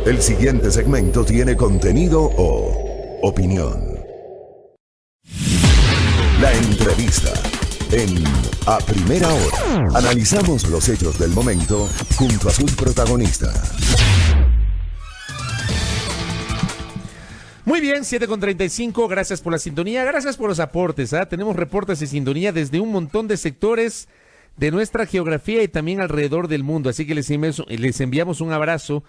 El siguiente segmento tiene contenido o opinión. La entrevista en A Primera Hora. Analizamos los hechos del momento junto a sus protagonistas. Muy bien, 7:35, gracias por la sintonía, gracias por los aportes. Tenemos reportes de sintonía desde un montón de sectores de nuestra geografía y también alrededor del mundo, así que les enviamos un abrazo.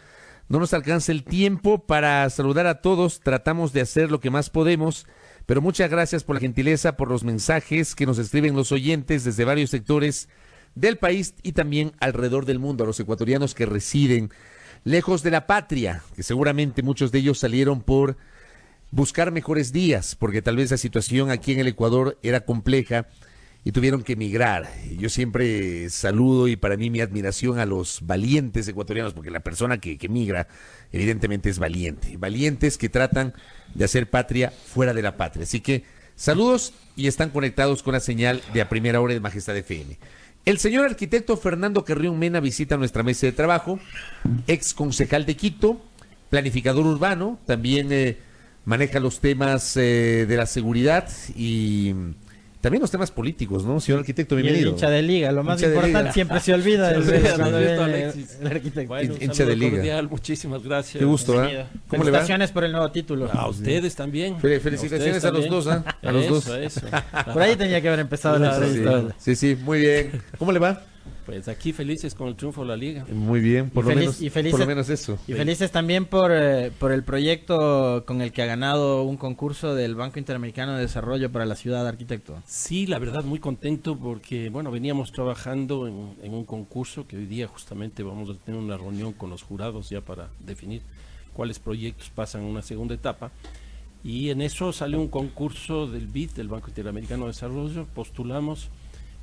No nos alcanza el tiempo para saludar a todos, tratamos de hacer lo que más podemos, pero muchas gracias por la gentileza, por los mensajes que nos escriben los oyentes desde varios sectores del país y también alrededor del mundo, a los ecuatorianos que residen lejos de la patria, que seguramente muchos de ellos salieron por buscar mejores días, porque tal vez la situación aquí en el Ecuador era compleja y tuvieron que emigrar. Yo siempre saludo y para mí mi admiración a los valientes ecuatorianos, porque la persona que migra evidentemente es valiente. Valientes que tratan de hacer patria fuera de la patria. Así que saludos y están conectados con la señal de A Primera Hora de Majestad FM. El señor arquitecto Fernando Carrión Mena visita nuestra mesa de trabajo, ex concejal de Quito, planificador urbano, también maneja los temas de la seguridad y también los temas políticos, ¿no? Señor arquitecto, bienvenido. Y hincha de liga, lo más importante siempre se olvida. El arquitecto. Bueno, hincha de liga. Cordial, muchísimas gracias. Qué gusto, ¿eh? ¿Cómo le va? Felicitaciones por el nuevo título. A ustedes también. Felicitaciones a los dos, ¿eh? A los dos. Eso. Por ahí tenía que haber empezado la entrevista. Sí, muy bien. ¿Cómo le va? Pues aquí felices con el triunfo de la liga. Muy bien, por lo menos eso. Y felices también por el proyecto con el que ha ganado un concurso del Banco Interamericano de Desarrollo para la ciudad, arquitecto. Sí, la verdad muy contento porque, bueno, veníamos trabajando en un concurso que hoy día justamente vamos a tener una reunión con los jurados ya para definir cuáles proyectos pasan a una segunda etapa. Y en eso salió un concurso del BID, del Banco Interamericano de Desarrollo, postulamos.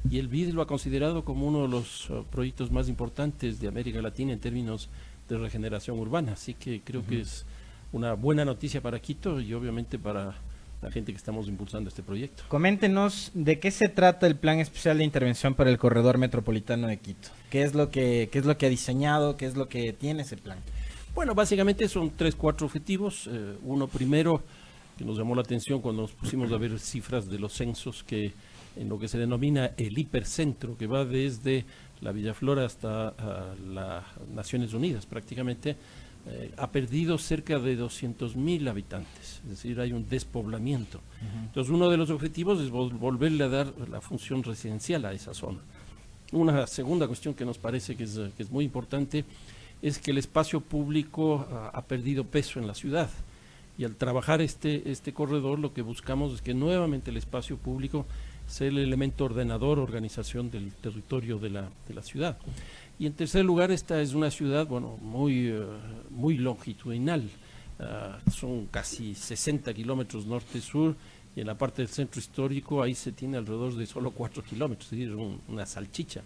Y el BID lo ha considerado como uno de los proyectos más importantes de América Latina en términos de regeneración urbana. Así que creo que es una buena noticia para Quito y obviamente para la gente que estamos impulsando este proyecto. Coméntenos de qué se trata el Plan Especial de Intervención para el Corredor Metropolitano de Quito. ¿Qué es lo que ha diseñado? ¿Qué es lo que tiene ese plan? Bueno, básicamente son 3-4 objetivos. Uno primero, que nos llamó la atención cuando nos pusimos a ver cifras de los censos, que en lo que se denomina el hipercentro, que va desde la Villaflora hasta las Naciones Unidas prácticamente, ha perdido cerca de 200.000 habitantes, es decir, hay un despoblamiento. Entonces, uno de los objetivos es volverle a dar la función residencial a esa zona. Una segunda cuestión que nos parece que es muy importante es que el espacio público ha perdido peso en la ciudad. Y al trabajar este corredor, lo que buscamos es que nuevamente el espacio público sea el elemento ordenador, organización del territorio de la ciudad. Y en tercer lugar, esta es una ciudad, bueno, muy longitudinal. Son casi 60 kilómetros norte-sur, y en la parte del centro histórico ahí se tiene alrededor de solo 4 kilómetros, es decir, una salchicha.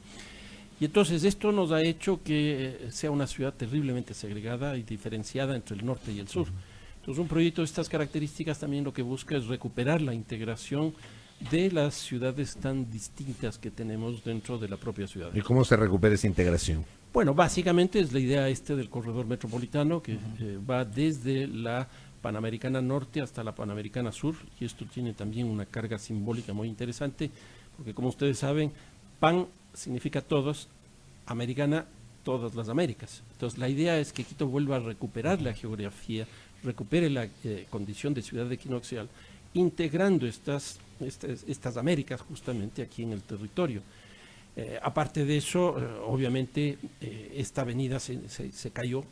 Y entonces esto nos ha hecho que sea una ciudad terriblemente segregada y diferenciada entre el norte y el sur. Entonces, un proyecto de estas características también lo que busca es recuperar la integración de las ciudades tan distintas que tenemos dentro de la propia ciudad. ¿Y cómo se recupera esa integración? Bueno, básicamente es la idea del corredor metropolitano que va desde la Panamericana Norte hasta la Panamericana Sur, y esto tiene también una carga simbólica muy interesante, porque como ustedes saben, PAN significa todos, Americana, todas las Américas. Entonces la idea es que Quito vuelva a recuperar la geografía, recupere la condición de ciudad equinoccial, integrando estas Américas justamente aquí en el territorio. Aparte de eso, obviamente esta avenida se cayó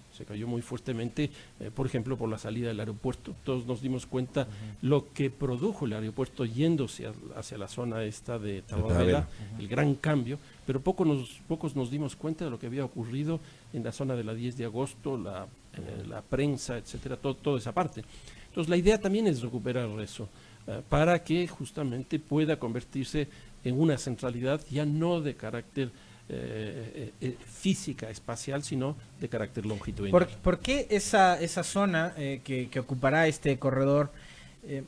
muy fuertemente, por ejemplo, por la salida del aeropuerto. Todos nos dimos cuenta lo que produjo el aeropuerto yéndose hacia la zona esta de Tababela, el gran cambio, pero pocos nos dimos cuenta de lo que había ocurrido en la zona de la 10 de agosto, la prensa, etcétera, toda esa parte. Entonces la idea también es recuperar eso, para que justamente pueda convertirse en una centralidad ya no de carácter física, espacial, sino de carácter longitudinal. ¿Por qué esa zona que ocupará este corredor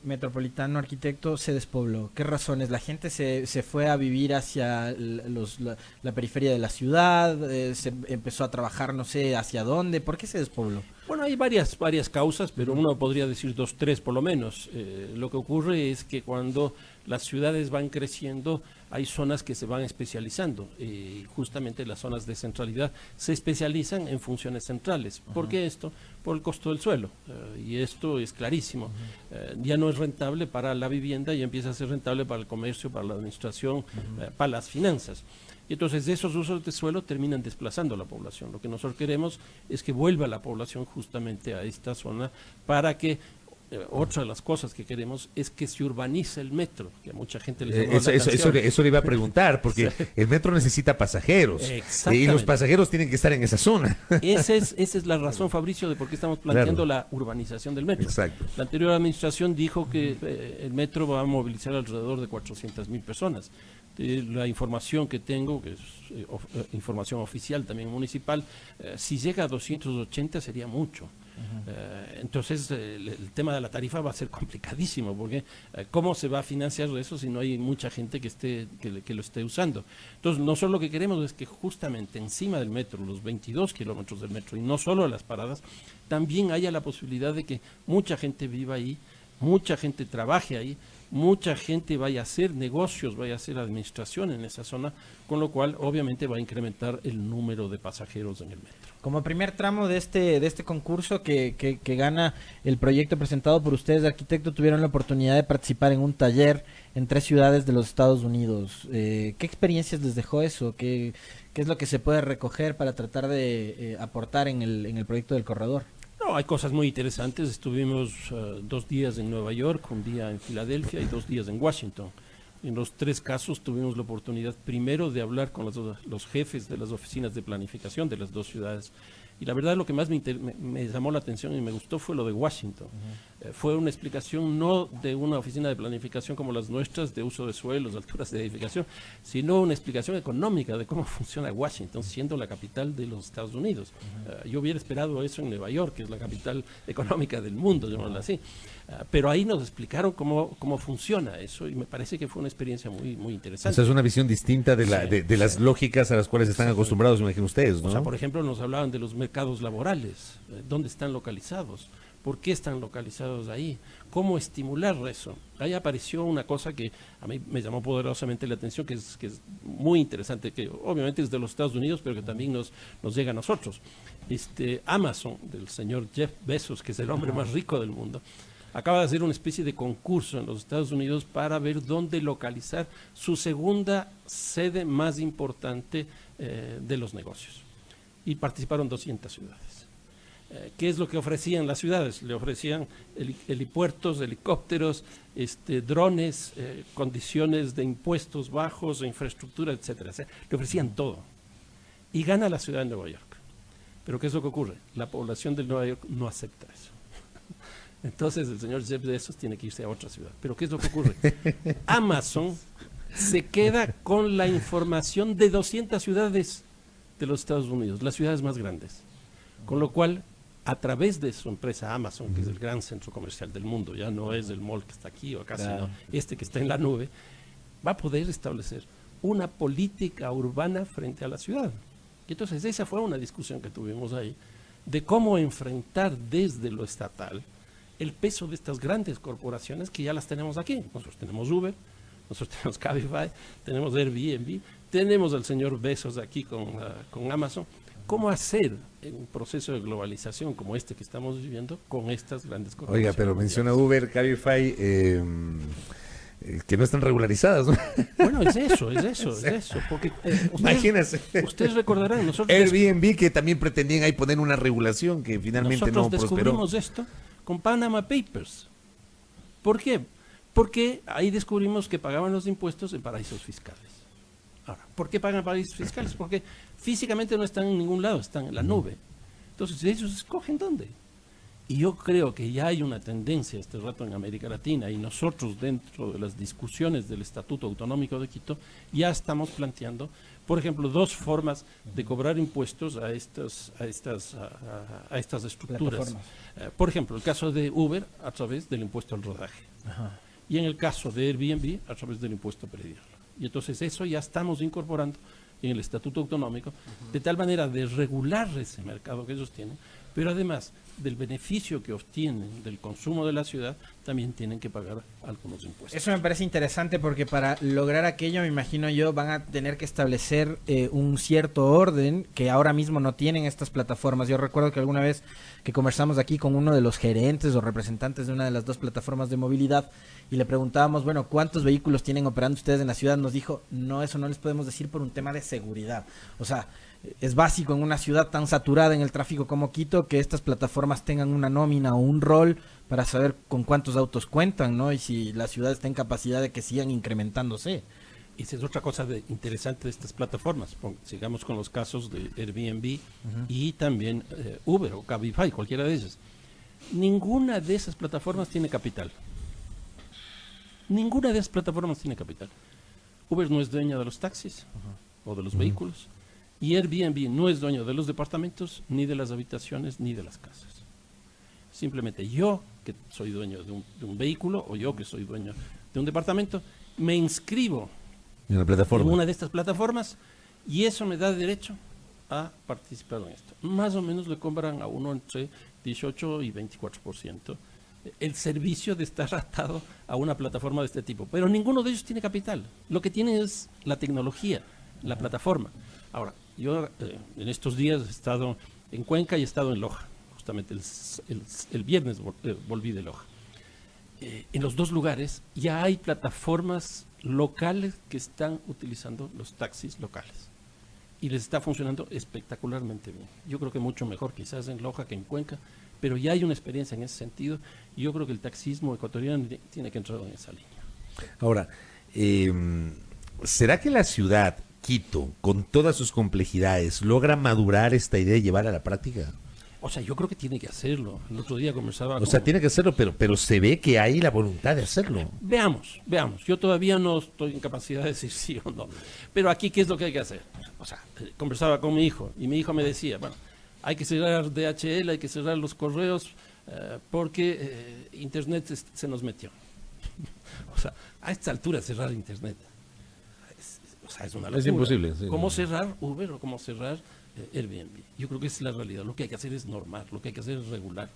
metropolitano, arquitecto, se despobló? ¿Qué razones? ¿La gente se fue a vivir hacia la periferia de la ciudad? ¿Se empezó a trabajar no sé hacia dónde? ¿Por qué se despobló? Bueno, hay varias causas, pero uno podría decir 2, 3 por lo menos. Lo que ocurre es que cuando las ciudades van creciendo, hay zonas que se van especializando. Justamente las zonas de centralidad se especializan en funciones centrales. ¿Por qué esto? Por el costo del suelo. Y esto es clarísimo. Ya no es rentable para la vivienda y empieza a ser rentable para el comercio, para la administración, para las finanzas. Y entonces esos usos de suelo terminan desplazando a la población. Lo que nosotros queremos es que vuelva la población justamente a esta zona para que otra de las cosas que queremos es que se urbanice el metro, que a mucha gente le llamó la atención. Eso le iba a preguntar, porque sí, el metro necesita pasajeros y los pasajeros tienen que estar en esa zona. Esa es la razón, Fabricio, de por qué estamos planteando la urbanización del metro. Exacto. La anterior administración dijo que el metro va a movilizar alrededor de 400,000 personas. La información que tengo, que es información oficial también municipal, si llega a 280 sería mucho. Entonces el tema de la tarifa va a ser complicadísimo, porque ¿cómo se va a financiar eso si no hay mucha gente que lo esté usando? Entonces nosotros lo que queremos es que justamente encima del metro, los 22 kilómetros del metro, y no solo las paradas, también haya la posibilidad de que mucha gente viva ahí, mucha gente trabaje ahí, mucha gente vaya a hacer negocios, vaya a hacer administración en esa zona, con lo cual obviamente va a incrementar el número de pasajeros en el metro. Como primer tramo de este concurso que gana el proyecto presentado por ustedes de arquitecto, tuvieron la oportunidad de participar en un taller en 3 ciudades de los Estados Unidos. ¿Qué experiencias les dejó eso? ¿Qué es lo que se puede recoger para tratar de aportar en el proyecto del corredor? No, hay cosas muy interesantes. Estuvimos 2 días en Nueva York, un día en Filadelfia y 2 días en Washington. En los 3 casos tuvimos la oportunidad primero de hablar con los jefes de las oficinas de planificación de las 2 ciudades. Y la verdad lo que más me llamó la atención y me gustó fue lo de Washington. Fue una explicación no de una oficina de planificación como las nuestras, de uso de suelos, alturas de edificación, sino una explicación económica de cómo funciona Washington, siendo la capital de los Estados Unidos. Yo hubiera esperado eso en Nueva York, que es la capital económica del mundo, llamémoslo así. Pero ahí nos explicaron cómo funciona eso y me parece que fue una experiencia muy, muy interesante. O sea, es una visión distinta de las lógicas a las cuales están acostumbrados, me imagino ustedes, ¿no? O sea, por ejemplo, nos hablaban de los mercados laborales, dónde están localizados, por qué están localizados ahí, cómo estimular eso. Ahí apareció una cosa que a mí me llamó poderosamente la atención, que es muy interesante, que obviamente es de los Estados Unidos, pero que también nos llega a nosotros. Amazon, del señor Jeff Bezos, que es el hombre más rico del mundo, acaba de hacer una especie de concurso en los Estados Unidos para ver dónde localizar su segunda sede más importante de los negocios. Y participaron 200 ciudades. ¿Qué es lo que ofrecían las ciudades? Le ofrecían helipuertos, helicópteros, drones, condiciones de impuestos bajos, infraestructura, etcétera. Le ofrecían todo. Y gana la ciudad de Nueva York. Pero ¿qué es lo que ocurre? La población de Nueva York no acepta eso. Entonces el señor Jeff Bezos tiene que irse a otra ciudad. Pero ¿qué es lo que ocurre? Amazon se queda con la información de 200 ciudades de los Estados Unidos, las ciudades más grandes. Con lo cual, a través de su empresa Amazon, que es el gran centro comercial del mundo, ya no es el mall que está aquí o acá, sino que está en la nube, va a poder establecer una política urbana frente a la ciudad. Y entonces esa fue una discusión que tuvimos ahí, de cómo enfrentar desde lo estatal el peso de estas grandes corporaciones que ya las tenemos aquí. Nosotros tenemos Uber, nosotros tenemos Cabify, tenemos Airbnb, tenemos al señor Bezos aquí con Amazon. ¿Cómo hacer un proceso de globalización como este que estamos viviendo con estas grandes corporaciones? Oiga, pero menciona Uber, Cabify, que no están regularizadas, ¿no? Bueno, es eso. Porque, imagínense. Ustedes recordarán, nosotros Airbnb, que también pretendían ahí poner una regulación que finalmente no prosperó. Nosotros descubrimos esto con Panama Papers. ¿Por qué? Porque ahí descubrimos que pagaban los impuestos en paraísos fiscales. Ahora, ¿por qué pagan paraísos fiscales? Porque físicamente no están en ningún lado, están en la nube. Entonces ellos escogen dónde. Y yo creo que ya hay una tendencia este rato en América Latina y nosotros dentro de las discusiones del Estatuto Autonómico de Quito ya estamos planteando, por ejemplo, 2 formas de cobrar impuestos a estas estructuras. Por ejemplo, el caso de Uber a través del impuesto al rodaje. Ajá. Y en el caso de Airbnb a través del impuesto predial. Y entonces eso ya estamos incorporando en el Estatuto Autonómico, de tal manera de regular ese mercado que ellos tienen, Pero además del beneficio que obtienen del consumo de la ciudad, también tienen que pagar algunos impuestos. Eso me parece interesante porque para lograr aquello, me imagino yo, van a tener que establecer un cierto orden que ahora mismo no tienen estas plataformas. Yo recuerdo que alguna vez que conversamos aquí con uno de los gerentes o representantes de una de las dos plataformas de movilidad y le preguntábamos, bueno, ¿cuántos vehículos tienen operando ustedes en la ciudad? Nos dijo, no, eso no les podemos decir por un tema de seguridad. O sea, es básico en una ciudad tan saturada en el tráfico como Quito que estas plataformas tengan una nómina o un rol para saber con cuántos autos cuentan, ¿no? Y si la ciudad está en capacidad de que sigan incrementándose. Y esa es otra cosa interesante de estas plataformas. Sigamos con los casos de Airbnb y también Uber o Cabify, cualquiera de esas. Ninguna de esas plataformas tiene capital. Ninguna de esas plataformas tiene capital. Uber no es dueña de los taxis o de los vehículos. Y Airbnb no es dueño de los departamentos, ni de las habitaciones, ni de las casas. Simplemente yo, que soy dueño de un vehículo, o yo, que soy dueño de un departamento, me inscribo En la plataforma. en una de estas plataformas y eso me da derecho a participar en esto. Más o menos le cobran a uno entre 18 y 24% el servicio de estar atado a una plataforma de este tipo. Pero ninguno de ellos tiene capital. Lo que tiene es la tecnología, la plataforma. Ahora, yo en estos días he estado en Cuenca y he estado en Loja. Justamente el viernes volví de Loja. En los dos lugares ya hay plataformas locales que están utilizando los taxis locales. Y les está funcionando espectacularmente bien. Yo creo que mucho mejor quizás en Loja que en Cuenca, pero ya hay una experiencia en ese sentido y yo creo que el taxismo ecuatoriano tiene que entrar en esa línea. Ahora, ¿será que la ciudad, Quito, con todas sus complejidades, logra madurar esta idea y llevar a la práctica? O sea, yo creo que tiene que hacerlo. El otro día conversaba O sea, tiene que hacerlo, pero se ve que hay la voluntad de hacerlo. Veamos. Yo todavía no estoy en capacidad de decir sí o no. Pero aquí, ¿qué es lo que hay que hacer? O sea, conversaba con mi hijo y mi hijo me decía, bueno, hay que cerrar DHL, hay que cerrar los correos porque Internet se nos metió. O sea, a esta altura cerrar Internet. Es una locura. Es imposible. Sí. ¿Cómo cerrar Uber o cómo cerrar Airbnb? Yo creo que esa es la realidad. Lo que hay que hacer es normar, lo que hay que hacer es regular.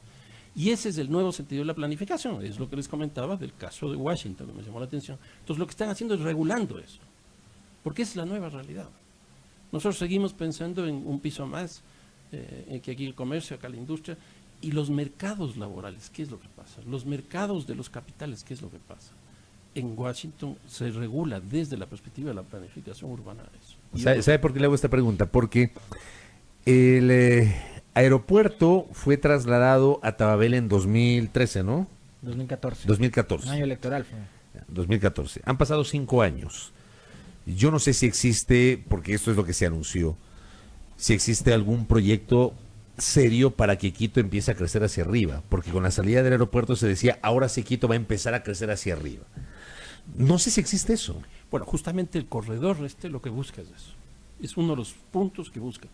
Y ese es el nuevo sentido de la planificación. Es lo que les comentaba del caso de Washington, que me llamó la atención. Entonces, lo que están haciendo es regulando eso. Porque es la nueva realidad. Nosotros seguimos pensando en un piso más, en que aquí el comercio, acá la industria, y los mercados laborales, ¿qué es lo que pasa? Los mercados de los capitales, ¿qué es lo que pasa? En Washington se regula desde la perspectiva de la planificación urbana eso. ¿Sabe por qué le hago esta pregunta? Porque el aeropuerto fue trasladado a Tababela en 2013, ¿no? 2014. 2014. Año electoral fue. 2014. Han pasado 5 años. Yo no sé si existe, porque esto es lo que se anunció, si existe algún proyecto serio para que Quito empiece a crecer hacia arriba, porque con la salida del aeropuerto se decía, ahora sí Quito va a empezar a crecer hacia arriba. No sé si existe eso. Bueno, justamente el corredor lo que busca es eso. Es uno de los puntos que busca.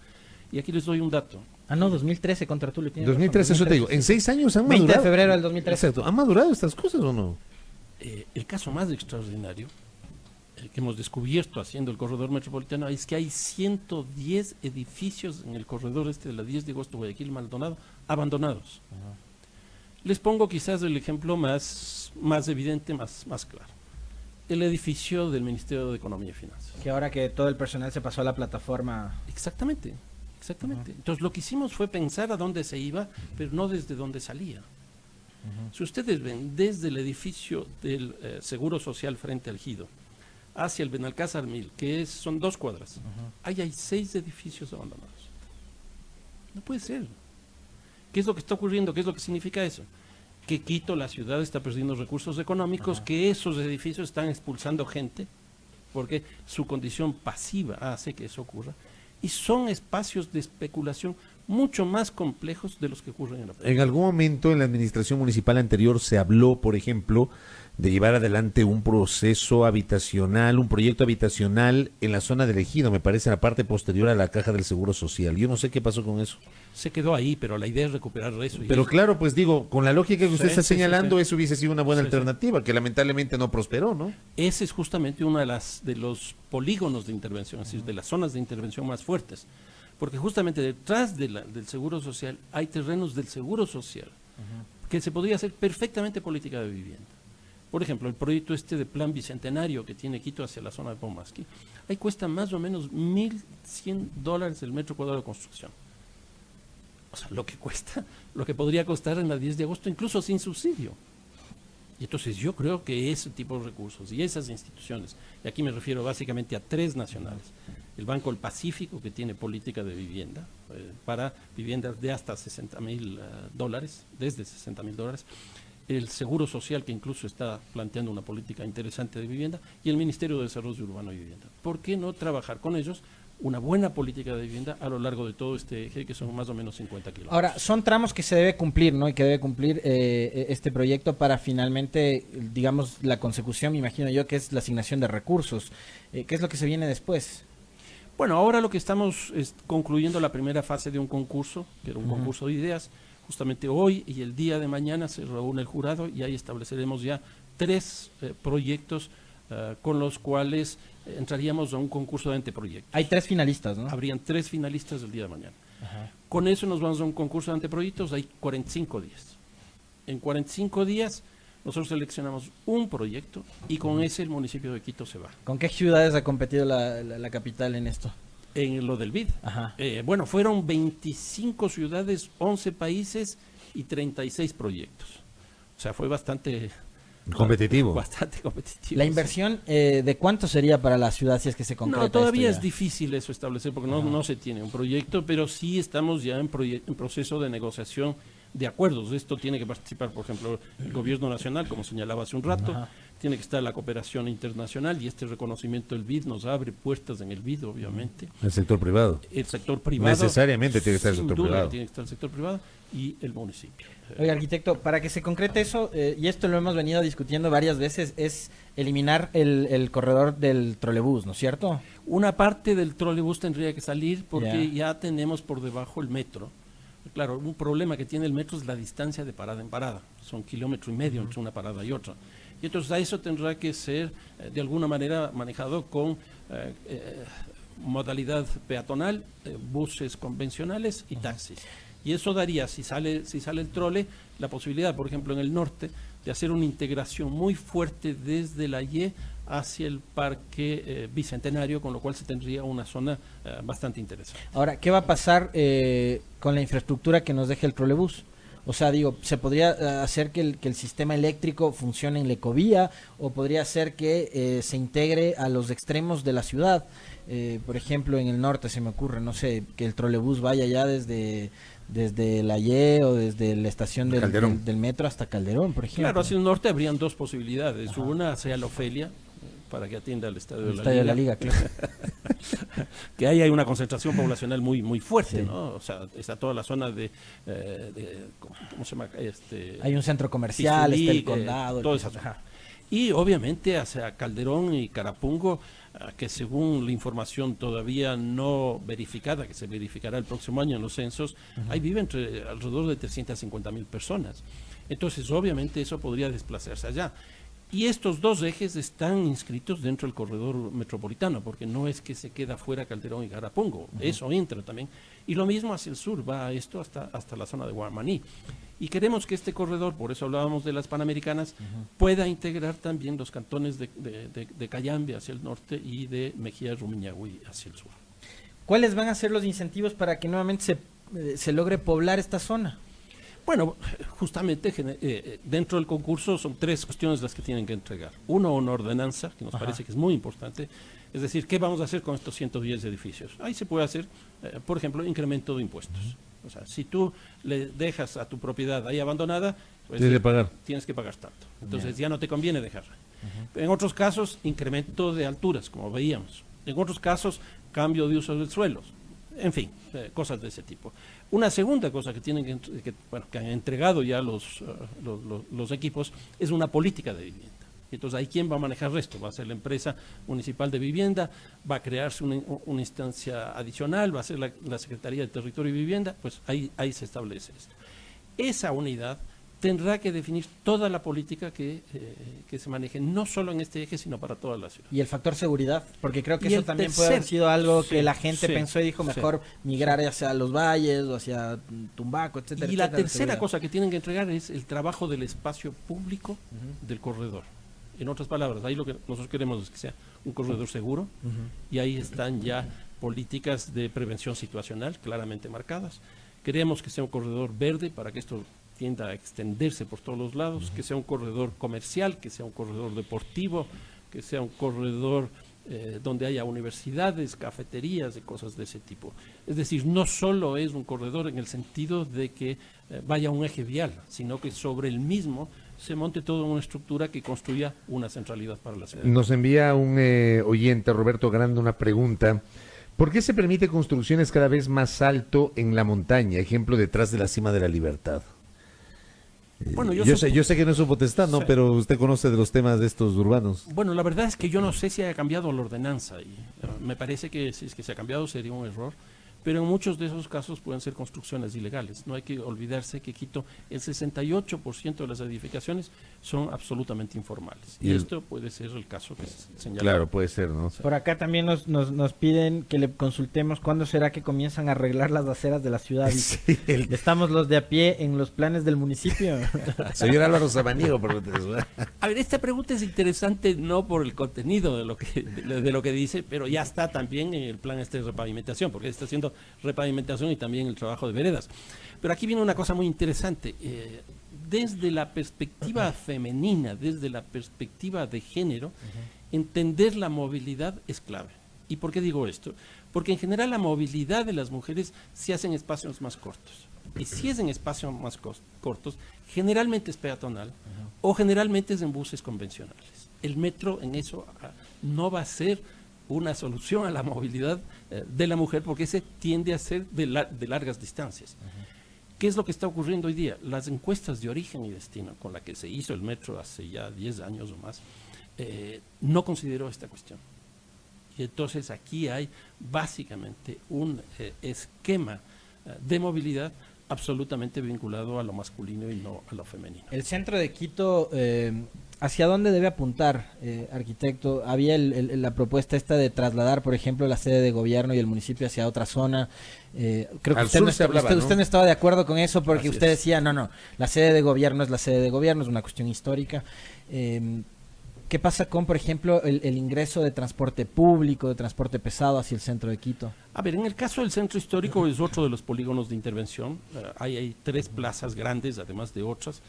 Y aquí les doy un dato. Ah, no, 2013 contra Tulio. 2013, eso te digo. En 6 años han 20 madurado. de febrero del 2013. Exacto. ¿Han madurado estas cosas o no? El caso más extraordinario que hemos descubierto haciendo el corredor metropolitano es que hay 110 edificios en el corredor de la 10 de agosto, Guayaquil, Maldonado, abandonados. Les pongo quizás el ejemplo más evidente, más claro. El edificio del Ministerio de Economía y Finanzas. Que ahora que todo el personal se pasó a la plataforma. Exactamente. Entonces lo que hicimos fue pensar a dónde se iba, pero no desde dónde salía. Si ustedes ven desde el edificio del Seguro Social frente al Gido hacia el Benalcázar 1000, que son 2 cuadras, ahí hay 6 edificios abandonados. No puede ser. ¿Qué es lo que está ocurriendo? ¿Qué es lo que significa eso? Que Quito, la ciudad, está perdiendo recursos económicos, que esos edificios están expulsando gente, porque su condición pasiva hace que eso ocurra, y son espacios de especulación mucho más complejos de los que ocurren en la práctica. En algún momento en la administración municipal anterior se habló, por ejemplo, de llevar adelante un proceso habitacional, un proyecto habitacional en la zona del Ejido, me parece, en la parte posterior a la Caja del Seguro Social. Yo no sé qué pasó con eso. Se quedó ahí, pero la idea es recuperar eso. Pero claro, pues digo, con la lógica que usted está señalando, sí. eso hubiese sido una buena alternativa, que lamentablemente no prosperó, ¿no? Ese es justamente uno de los polígonos de intervención, es decir, de las zonas de intervención más fuertes. porque justamente detrás del Seguro Social hay terrenos del Seguro Social que se podría hacer perfectamente política de vivienda. Por ejemplo, el proyecto de Plan Bicentenario que tiene Quito hacia la zona de Pomasqui, ahí cuesta más o menos $1,100 el metro cuadrado de construcción. O sea, lo que cuesta, lo que podría costar en la 10 de agosto, incluso sin subsidio. Y entonces yo creo que ese tipo de recursos y esas instituciones, y aquí me refiero básicamente a 3 nacionales, el Banco del Pacífico, que tiene política de vivienda, para viviendas de hasta $60,000, desde $60,000, el Seguro Social, que incluso está planteando una política interesante de vivienda, y el Ministerio de Desarrollo Urbano y Vivienda. ¿Por qué no trabajar con ellos una buena política de vivienda a lo largo de todo este eje, que son más o menos 50 kilómetros? Ahora, son tramos que se debe cumplir, ¿no? Y que debe cumplir este proyecto para finalmente, digamos, la consecución, me imagino yo, que es la asignación de recursos. ¿Qué es lo que se viene después? Bueno, ahora lo que estamos es concluyendo la primera fase de un concurso, que era un concurso de ideas. Justamente hoy y el día de mañana se reúne el jurado y ahí estableceremos ya 3 proyectos con los cuales entraríamos a un concurso de anteproyectos. Hay 3 finalistas, ¿no? Habrían 3 finalistas el día de mañana. Ajá. Con eso nos vamos a un concurso de anteproyectos, hay 45 días. En 45 días nosotros seleccionamos un proyecto y con ese el municipio de Quito se va. ¿Con qué ciudades ha competido la capital en esto? En lo del BID. Ajá. Bueno, fueron 25 ciudades, 11 países y 36 proyectos. O sea, fue bastante competitivo. Bastante competitivo. ¿La inversión de cuánto sería para la ciudad si es que se concreta? No, todavía esto es difícil eso establecer porque no se tiene un proyecto, pero sí estamos ya en proceso de negociación de acuerdos. Esto tiene que participar, por ejemplo, el gobierno nacional, como señalaba hace un rato. Ajá. Tiene que estar la cooperación internacional y este reconocimiento del BID nos abre puertas en el BID, obviamente. El sector privado. El sector privado. Necesariamente tiene que estar el sin sector duda privado. Tiene que estar el sector privado y el municipio. Oiga, arquitecto, para que se concrete eso, y esto lo hemos venido discutiendo varias veces, es eliminar el corredor del trolebús, ¿no es cierto? Una parte del trolebús tendría que salir porque ya tenemos por debajo el metro. Claro, un problema que tiene el metro es la distancia de parada en parada. Son 1,5 kilómetros entre una parada y otra. Y entonces a eso tendrá que ser de alguna manera manejado con modalidad peatonal, buses convencionales y taxis. Y eso daría, si sale el trole, la posibilidad, por ejemplo, en el norte, de hacer una integración muy fuerte desde la Y hacia el Parque Bicentenario, con lo cual se tendría una zona bastante interesante. Ahora, ¿qué va a pasar con la infraestructura que nos deje el trolebús? O sea, digo, ¿se podría hacer que el sistema eléctrico funcione en la ecovía o podría ser que se integre a los extremos de la ciudad? Por ejemplo, en el norte se me ocurre, no sé, que el trolebús vaya ya desde la Y o desde la estación del metro hasta Calderón, por ejemplo. Claro, hacia el norte habrían 2 posibilidades. Ajá. Una hacia la Ofelia, para que atienda al Estadio de la Liga. Claro. Que ahí hay una concentración poblacional muy fuerte, sí. ¿no? O sea, está toda la zona de ¿cómo se llama? Hay un centro comercial, Pistulí, está el condado. Toda esa zona. Y obviamente hacia Calderón y Carapungo, que según la información todavía no verificada, que se verificará el próximo año en los censos, ahí viven alrededor de 350,000 personas. Entonces, obviamente, eso podría desplazarse allá. Y estos 2 ejes están inscritos dentro del corredor metropolitano, porque no es que se queda fuera Calderón y Carapungo, eso entra también. Y lo mismo hacia el sur, va esto hasta la zona de Guamaní. Y queremos que este corredor, por eso hablábamos de las Panamericanas, pueda integrar también los cantones de Cayambe hacia el norte y de Mejía Rumiñahui hacia el sur. ¿Cuáles van a ser los incentivos para que nuevamente se logre poblar esta zona? Bueno, justamente dentro del concurso son 3 cuestiones las que tienen que entregar. Uno, una ordenanza, que nos parece que es muy importante. Es decir, ¿qué vamos a hacer con estos 110 edificios? Ahí se puede hacer, por ejemplo, incremento de impuestos. O sea, si tú le dejas a tu propiedad ahí abandonada, pues tienes que pagar tanto. Entonces ya no te conviene dejarla. En otros casos, incremento de alturas, como veíamos. En otros casos, cambio de uso del suelo. En fin, cosas de ese tipo. Una segunda cosa que tienen que han entregado ya los equipos es una política de vivienda. Entonces, ¿ahí quién va a manejar esto? Va a ser la empresa municipal de vivienda, va a crearse una instancia adicional, va a ser la Secretaría de Territorio y Vivienda, pues ahí se establece esto. Esa unidad tendrá que definir toda la política que se maneje, no solo en este eje, sino para toda la ciudad. Y el factor seguridad, porque creo que Y eso el también puede haber tercer- sido algo sí, que la gente sí, pensó y dijo mejor migrar hacia los valles o hacia Tumbaco, etcétera. Y la etcétera, tercera seguridad. cosa que tienen que entregar es el trabajo del espacio público del corredor. En otras palabras, ahí lo que nosotros queremos es que sea un corredor seguro, y ahí están ya políticas de prevención situacional claramente marcadas. Queremos que sea un corredor verde para que esto tienda a extenderse por todos los lados, que sea un corredor comercial, que sea un corredor deportivo, que sea un corredor donde haya universidades, cafeterías y cosas de ese tipo. Es decir, no solo es un corredor en el sentido de que vaya un eje vial, sino que sobre el mismo se monte toda una estructura que construya una centralidad para la ciudad. Nos envía un oyente, Roberto Grande, una pregunta. ¿Por qué se permite construcciones cada vez más alto en la montaña? Ejemplo, detrás de la cima de la Libertad. Bueno, Yo sé que no es su potestad, ¿no? Sí. Pero usted conoce de los temas de estos urbanos. Bueno, la verdad es que yo no sé si haya cambiado la ordenanza y me parece que si es que se ha cambiado sería un error, pero en muchos de esos casos pueden ser construcciones ilegales. No hay que olvidarse que Quito, el 68% de las edificaciones son absolutamente informales. Y Y el- esto puede ser el caso que se señala. Claro, puede ser, ¿no? Por acá también nos piden que le consultemos cuándo será que comienzan a arreglar las aceras de la ciudad. Dice. Sí, el Estamos los de a pie en los planes del municipio. señor Álvaro Samaniego, pero A ver, esta pregunta es interesante no por el contenido de lo que dice, pero ya está también en el plan de repavimentación, porque está haciendo repavimentación y también el trabajo de veredas. Pero aquí viene una cosa muy interesante. Desde la perspectiva femenina, desde la perspectiva de género, entender la movilidad es clave. ¿Y por qué digo esto? Porque en general la movilidad de las mujeres se hace en espacios más cortos. Y si es en espacios más cortos, generalmente es peatonal o generalmente es en buses convencionales. El metro en eso no va a ser una solución a la movilidad de la mujer porque ese tiende a ser de largas distancias. ¿Qué es lo que está ocurriendo hoy día? Las encuestas de origen y destino con la que se hizo el metro hace ya 10 años o más, no consideró esta cuestión. Y entonces aquí hay básicamente un esquema de movilidad absolutamente vinculado a lo masculino y no a lo femenino. El centro de Quito, ¿hacia dónde debe apuntar, arquitecto? Había la propuesta esta de trasladar, por ejemplo, la sede de gobierno y el municipio hacia otra zona. Creo que Al usted sur no, se hablaba, usted ¿no? no estaba de acuerdo con eso porque Así usted es. decía, no, la sede de gobierno es la sede de gobierno, es una cuestión histórica. ¿Qué pasa con, por ejemplo, el ingreso de transporte público, de transporte pesado hacia el centro de Quito? A ver, en el caso del centro histórico es otro de los polígonos de intervención. Hay 3 plazas grandes, además de otras.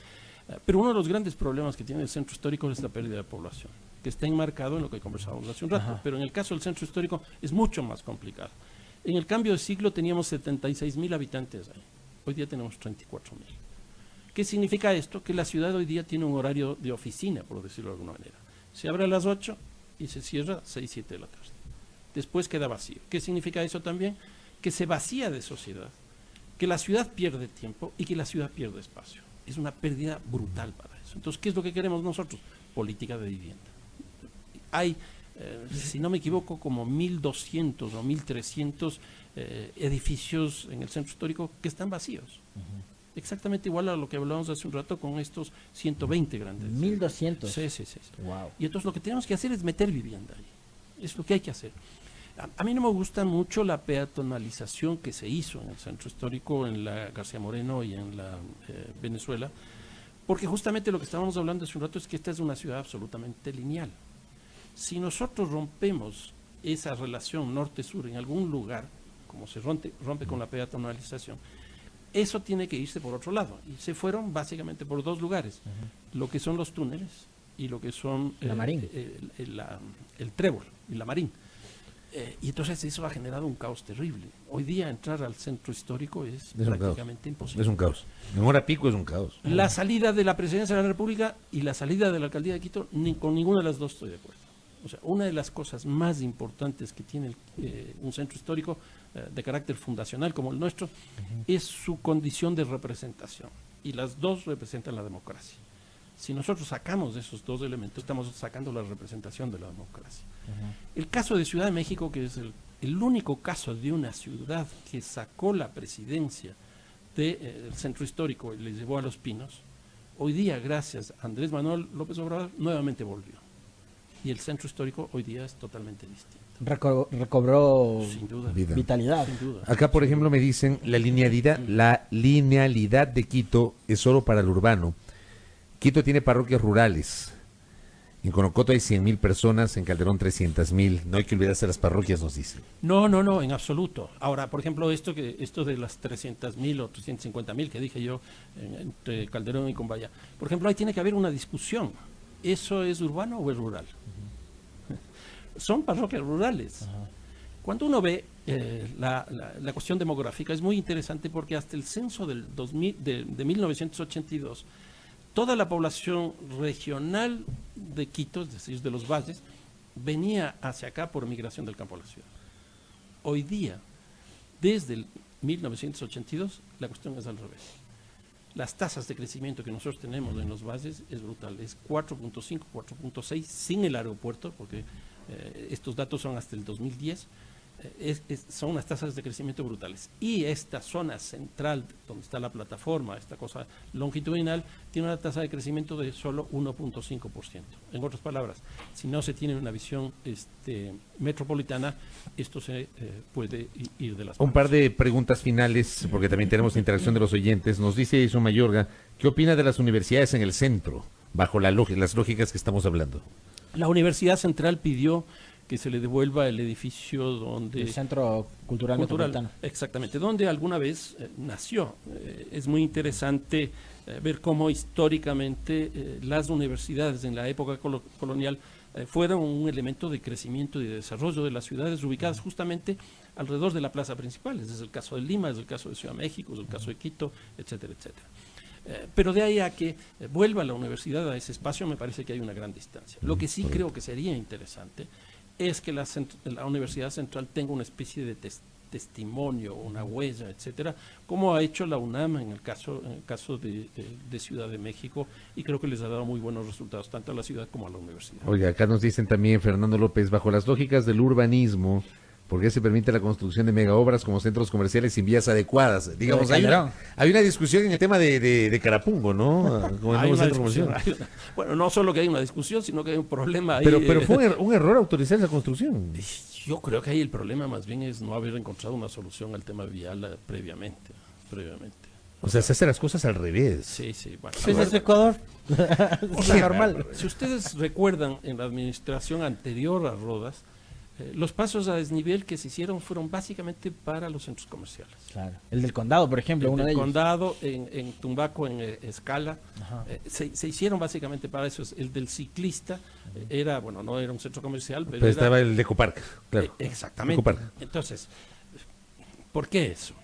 Pero uno de los grandes problemas que tiene el centro histórico es la pérdida de población, que está enmarcado en lo que conversábamos hace un rato. Ajá. Pero en el caso del centro histórico es mucho más complicado. En el cambio de siglo teníamos 76.000 habitantes ahí. Hoy día tenemos 34.000. ¿Qué significa esto? Que la ciudad hoy día tiene un horario de oficina, por decirlo de alguna manera. Se abre a las 8 y se cierra a 6, 7 de la tarde. Después queda vacío. ¿Qué significa eso también? Que se vacía de sociedad, que la ciudad pierde tiempo y que la ciudad pierde espacio. Es una pérdida brutal para eso. Entonces, ¿qué es lo que queremos nosotros? Política de vivienda. Hay, si no me equivoco, como 1.200 o 1.300 edificios en el centro histórico que están vacíos. Exactamente igual a lo que hablábamos hace un rato con estos 120 grandes. 1.200. Sí. Wow. Y entonces lo que tenemos que hacer es meter vivienda ahí. Es lo que hay que hacer. A mí no me gusta mucho la peatonalización que se hizo en el centro histórico, en la García Moreno y en la Venezuela, porque justamente lo que estábamos hablando hace un rato es que esta es una ciudad absolutamente lineal. Si nosotros rompemos esa relación norte-sur en algún lugar, como se rompe con la peatonalización, eso tiene que irse por otro lado. Y se fueron básicamente por 2 lugares, lo que son los túneles y lo que son La Marín. el trébol y la Marín. Y entonces eso ha generado un caos terrible. Hoy día entrar al centro histórico es un prácticamente imposible. es un caos. En hora pico es un caos. La salida de la presidencia de la República y la salida de la alcaldía de Quito, con ninguna de las dos estoy de acuerdo. O sea, una de las cosas más importantes que tiene un centro histórico de carácter fundacional como el nuestro es su condición de representación. Y las dos representan la democracia. Si nosotros sacamos esos 2 elementos, estamos sacando la representación de la democracia. El caso de Ciudad de México, que es el único caso de una ciudad que sacó la presidencia del centro histórico y le llevó a Los Pinos, Hoy día, gracias a Andrés Manuel López Obrador, nuevamente volvió. Y el centro histórico hoy día es totalmente distinto. Recobró Sin duda. Vida. vitalidad. Sin duda. Acá, por ejemplo, me dicen la linealidad de Quito es solo para el urbano. Quito tiene parroquias rurales. En Conocoto hay 100.000 personas, en Calderón 300.000. No hay que olvidarse de las parroquias, nos dicen. No, en absoluto. Ahora, por ejemplo, esto de las 300.000 o 350.000 que dije yo entre Calderón y Cumbaya, por ejemplo, ahí tiene que haber una discusión. ¿Eso es urbano o es rural? Son parroquias rurales. Cuando uno ve la cuestión demográfica, es muy interesante porque hasta el censo de 1982, toda la población regional de Quito, es decir, de los valles, venía hacia acá por migración del campo a la ciudad. Hoy día, desde el 1982, la cuestión es al revés. Las tasas de crecimiento que nosotros tenemos en los valles es brutal, es 4.5, 4.6 sin el aeropuerto, porque estos datos son hasta el 2010, son unas tasas de crecimiento brutales. Y esta zona central, donde está la plataforma, esta cosa longitudinal, tiene una tasa de crecimiento de solo 1.5%. En otras palabras, si no se tiene una visión metropolitana, esto se puede ir de las Un manos. par de preguntas finales, porque también tenemos interacción de los oyentes. Nos dice Jason Mayorga, ¿qué opina de las universidades en el centro, bajo las lógicas que estamos hablando? La Universidad Central pidió que se le devuelva el edificio donde... El Centro Cultural Metropolitano. Exactamente, donde alguna vez nació. Es muy interesante ver cómo históricamente las universidades en la época colonial fueron un elemento de crecimiento y de desarrollo de las ciudades ubicadas justamente alrededor de la plaza principal. Ese es el caso de Lima, es el caso de Ciudad de México, es el caso de Quito, etcétera, etcétera. Pero de ahí a que vuelva la universidad a ese espacio me parece que hay una gran distancia. Lo que sí creo que sería interesante es que la Universidad Central tenga una especie de testimonio, una huella, etcétera, como ha hecho la UNAM en el caso de Ciudad de México, y creo que les ha dado muy buenos resultados tanto a la ciudad como a la universidad. Oiga, acá nos dicen también, Fernando López, bajo las lógicas del urbanismo, ¿por qué se permite la construcción de megaobras como centros comerciales sin vías adecuadas? Digamos, hay una discusión en el tema de Carapungo, ¿no? Como el nuevo centro comercial. Bueno, no solo que hay una discusión, sino que hay un problema ahí. Pero fue un error autorizar esa construcción. Yo creo que ahí el problema más bien es no haber encontrado una solución al tema vial previamente. O sea, se hacen las cosas al revés. Sí, bueno. Pues es Ecuador. Es normal. Si ustedes recuerdan, en la administración anterior a Rodas, los pasos a desnivel que se hicieron fueron básicamente para los centros comerciales. Claro. El del Condado, por ejemplo, uno de ellos. El Condado, en Tumbaco, en Escala, se hicieron básicamente para eso. El del ciclista no era un centro comercial, pero estaba el de Ecopark, claro. Exactamente. Ecopark. Entonces, ¿por qué eso?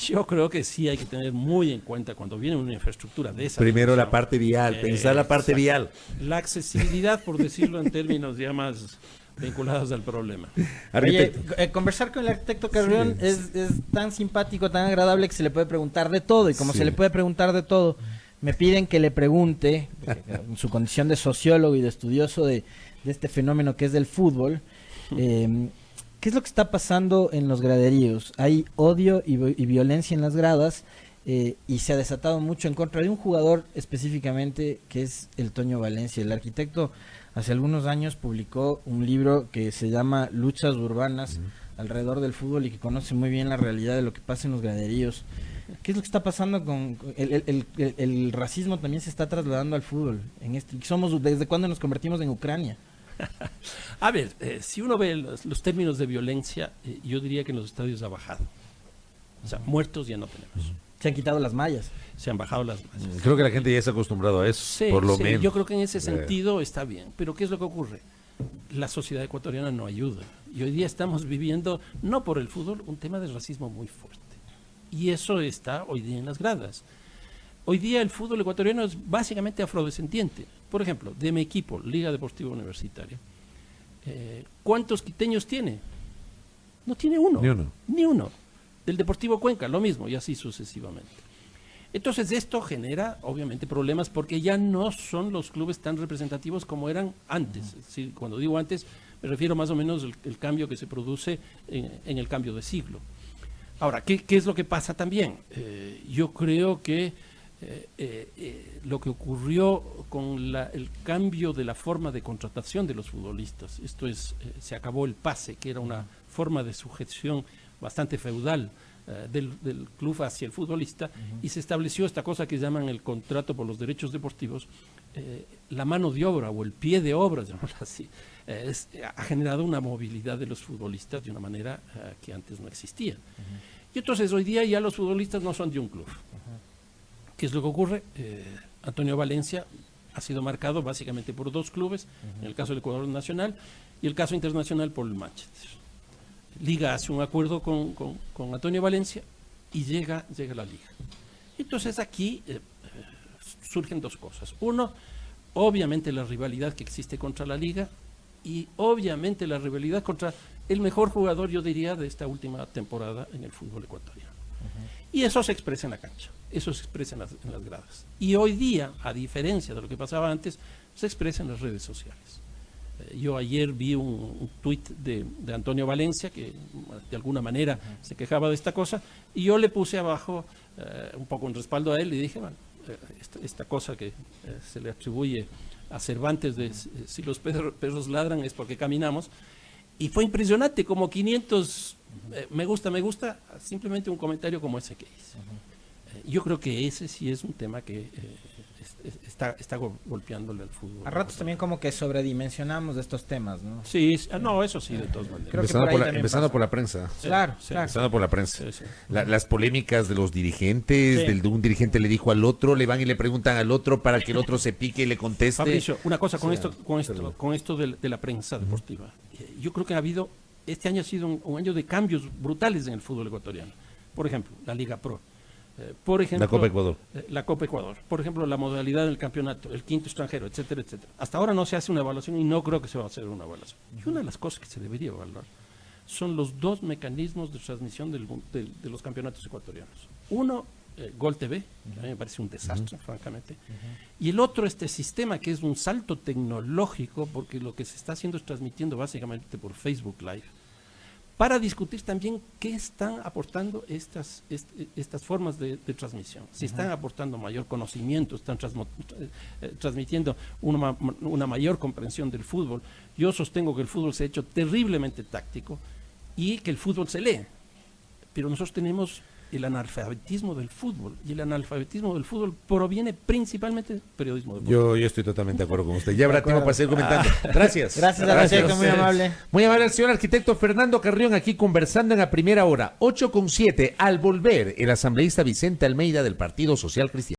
Yo creo que sí hay que tener muy en cuenta cuando viene una infraestructura de esa Primero dimensión, la parte vial, pensar la parte vial. La accesibilidad, por decirlo en términos ya más vinculados al problema. Oye, conversar con el arquitecto Carrión es tan simpático, tan agradable que se le puede preguntar de todo, y como se le puede preguntar de todo, me piden que le pregunte, en su condición de sociólogo y de estudioso de este fenómeno que es del fútbol, ¿qué es lo que está pasando en los graderíos? Hay odio y violencia en las gradas, y se ha desatado mucho en contra de un jugador específicamente que es el Toño Valencia. El arquitecto hace algunos años publicó un libro que se llama Luchas Urbanas alrededor del fútbol, y que conoce muy bien la realidad de lo que pasa en los graderíos. ¿Qué es lo que está pasando con el racismo? También se está trasladando al fútbol. ¿Desde cuándo nos convertimos en Ucrania? A ver, si uno ve los términos de violencia, yo diría que en los estadios ha bajado. O sea, muertos ya no tenemos. Se han quitado las mallas. Se han bajado las mallas. Creo que la gente ya se ha acostumbrado a eso, Sí, por lo menos. Yo creo que en ese sentido está bien. Pero ¿qué es lo que ocurre? La sociedad ecuatoriana no ayuda. Y hoy día estamos viviendo, no por el fútbol, un tema de racismo muy fuerte. Y eso está hoy día en las gradas. Hoy día el fútbol ecuatoriano es básicamente afrodescendiente. Por ejemplo, de mi equipo, Liga Deportiva Universitaria, ¿cuántos quiteños tiene? No tiene uno. Ni uno. Del Deportivo Cuenca, lo mismo, y así sucesivamente. Entonces esto genera, obviamente, problemas porque ya no son los clubes tan representativos como eran antes. Es decir, cuando digo antes, me refiero más o menos al cambio que se produce en el cambio de siglo. Ahora, ¿qué es lo que pasa también? Yo creo que lo que ocurrió con el cambio de la forma de contratación de los futbolistas. Esto es, se acabó el pase, que era una forma de sujeción bastante feudal del club hacia el futbolista, y se estableció esta cosa que llaman el contrato por los derechos deportivos. La mano de obra o el pie de obra, llamémoslo así, ha generado una movilidad de los futbolistas de una manera que antes no existía. Y entonces hoy día ya los futbolistas no son de un club. ¿Qué es lo que ocurre? Antonio Valencia ha sido marcado básicamente por dos clubes, en el caso del Ecuador Nacional y el caso internacional por el Manchester. Liga hace un acuerdo con Antonio Valencia y llega la Liga. Entonces aquí surgen dos cosas. Uno, obviamente la rivalidad que existe contra la Liga y obviamente la rivalidad contra el mejor jugador, yo diría, de esta última temporada en el fútbol ecuatoriano. Y eso se expresa en la cancha, eso se expresa en las gradas. Y hoy día, a diferencia de lo que pasaba antes, se expresa en las redes sociales. Yo ayer vi un tuit de Antonio Valencia que de alguna manera se quejaba de esta cosa, y yo le puse abajo un poco en respaldo a él y dije, bueno, esta cosa que se le atribuye a Cervantes de si los perros ladran es porque caminamos, y fue impresionante, como 500 me gusta, simplemente un comentario como ese que hice. Yo creo que ese sí es un tema que está golpeándole al fútbol. A ratos también como que sobredimensionamos de estos temas, ¿no? Sí, no, eso sí, de todas maneras. Empezando por la prensa. Claro, Sí, claro. Empezando por la prensa. Sí. Las polémicas de los dirigentes, Sí. de un dirigente le dijo al otro, le van y le preguntan al otro para que el otro se pique y le conteste. Fabricio, una cosa con Sí, esto de la prensa deportiva. Yo creo que este año ha sido un año de cambios brutales en el fútbol ecuatoriano. Por ejemplo, la Liga Pro. Por ejemplo, La Copa Ecuador. La Copa Ecuador. Por ejemplo, la modalidad del campeonato, el quinto extranjero, etcétera, etcétera. Hasta ahora no se hace una evaluación y no creo que se va a hacer una evaluación. Y una de las cosas que se debería evaluar son los dos mecanismos de transmisión de los campeonatos ecuatorianos. Uno, Gol TV, que a mí me parece un desastre, francamente. Y el otro, este sistema que es un salto tecnológico, porque lo que se está haciendo es transmitiendo básicamente por Facebook Live, para discutir también qué están aportando estas formas de transmisión. Si están aportando mayor conocimiento, están transmitiendo una mayor comprensión del fútbol. Yo sostengo que el fútbol se ha hecho terriblemente táctico y que el fútbol se lee. Pero nosotros tenemos el analfabetismo del fútbol, y el analfabetismo del fútbol proviene principalmente del periodismo deportivo. Yo estoy totalmente de acuerdo con usted. Ya habrá tiempo para seguir comentando. Gracias. Gracias, arquitecto, muy amable. Muy amable al señor arquitecto Fernando Carrión, aquí conversando en la primera hora. 8:07. Al volver, el asambleísta Vicente Almeida del Partido Social Cristiano.